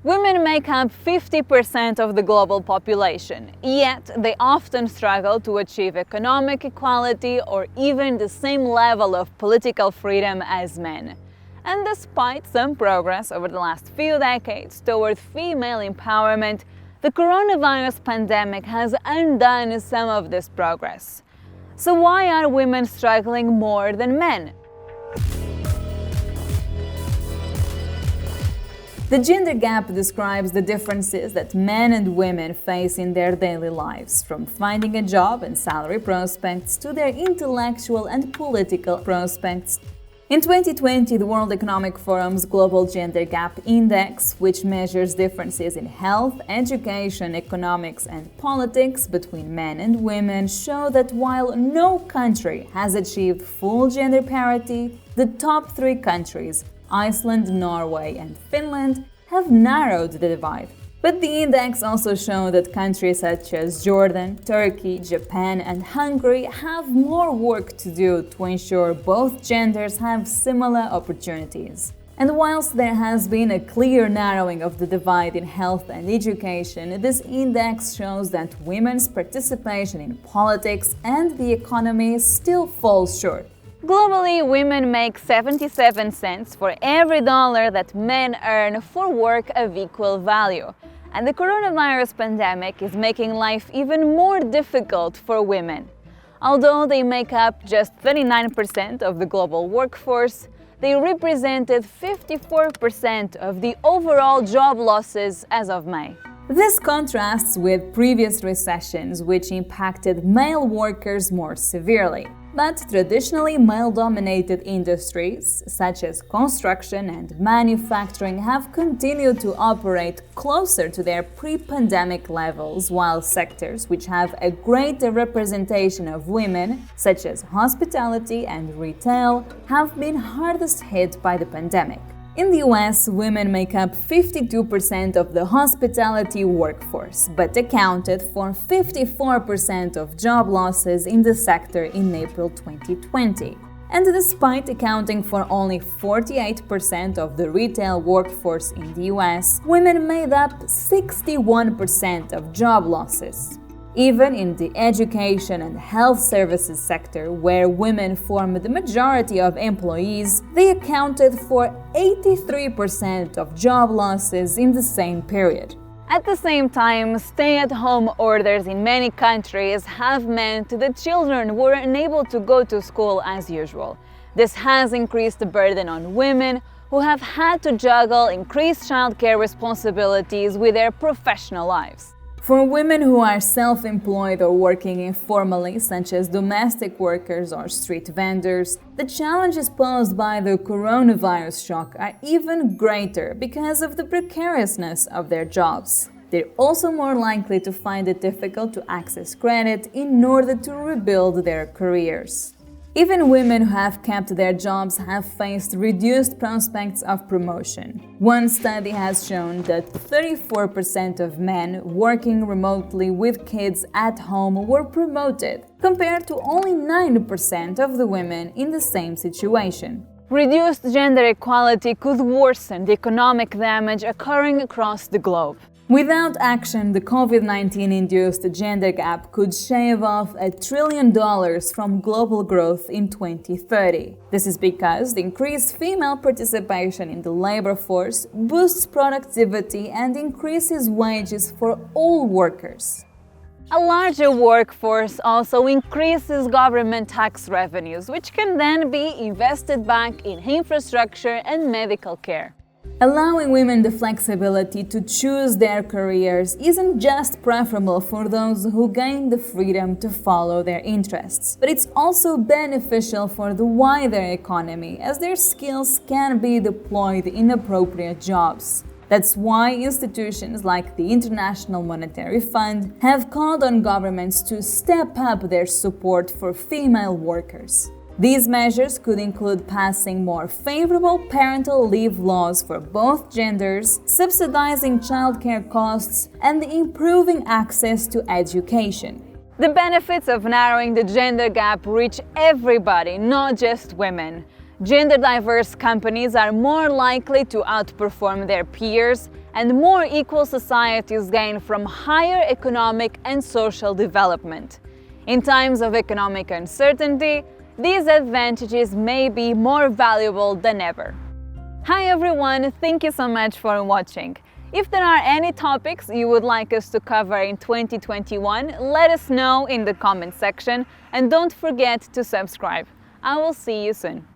Women make up 50% of the global population, yet they often struggle to achieve economic equality or even the same level of political freedom as men. And despite some progress over the last few decades toward female empowerment, the coronavirus pandemic has undone some of this progress. So why are women struggling more than men? The gender gap describes the differences that men and women face in their daily lives, from finding a job and salary prospects to their intellectual and political prospects. In 2020, the World Economic Forum's Global Gender Gap Index, which measures differences in health, education, economics, and politics between men and women, showed that while no country has achieved full gender parity, the top three countries, Iceland, Norway, and Finland, have narrowed the divide. But the index also showed that countries such as Jordan, Turkey, Japan, and Hungary have more work to do to ensure both genders have similar opportunities. And whilst there has been a clear narrowing of the divide in health and education, this index shows that women's participation in politics and the economy still falls short. Globally, women make 77 cents for every dollar that men earn for work of equal value. And the coronavirus pandemic is making life even more difficult for women. Although they make up just 39% of the global workforce, they represented 54% of the overall job losses as of May. This contrasts with previous recessions, which impacted male workers more severely. But traditionally male-dominated industries, such as construction and manufacturing, have continued to operate closer to their pre-pandemic levels, while sectors which have a greater representation of women, such as hospitality and retail, have been hardest hit by the pandemic. In the US, women make up 52% of the hospitality workforce, but accounted for 54% of job losses in the sector in April 2020. And despite accounting for only 48% of the retail workforce in the US, women made up 61% of job losses. Even in the education and health services sector, where women form the majority of employees, they accounted for 83% of job losses in the same period. At the same time, stay-at-home orders in many countries have meant that children were unable to go to school as usual. This has increased the burden on women, who have had to juggle increased childcare responsibilities with their professional lives. For women who are self-employed or working informally, such as domestic workers or street vendors, the challenges posed by the coronavirus shock are even greater because of the precariousness of their jobs. They're also more likely to find it difficult to access credit in order to rebuild their careers. Even women who have kept their jobs have faced reduced prospects of promotion. One study has shown that 34% of men working remotely with kids at home were promoted, compared to only 9% of the women in the same situation. Reduced gender equality could worsen the economic damage occurring across the globe. Without action, the COVID-19-induced gender gap could shave off $1 trillion from global growth in 2030. This is because the increased female participation in the labor force boosts productivity and increases wages for all workers. A larger workforce also increases government tax revenues, which can then be invested back in infrastructure and medical care. Allowing women the flexibility to choose their careers isn't just preferable for those who gain the freedom to follow their interests, but it's also beneficial for the wider economy, as their skills can be deployed in appropriate jobs. That's why institutions like the International Monetary Fund have called on governments to step up their support for female workers. These measures could include passing more favorable parental leave laws for both genders, subsidizing childcare costs, and improving access to education. The benefits of narrowing the gender gap reach everybody, not just women. Gender-diverse companies are more likely to outperform their peers, and more equal societies gain from higher economic and social development. In times of economic uncertainty, these advantages may be more valuable than ever. Hi everyone, thank you so much for watching. If there are any topics you would like us to cover in 2021, let us know in the comment section and don't forget to subscribe. I will see you soon.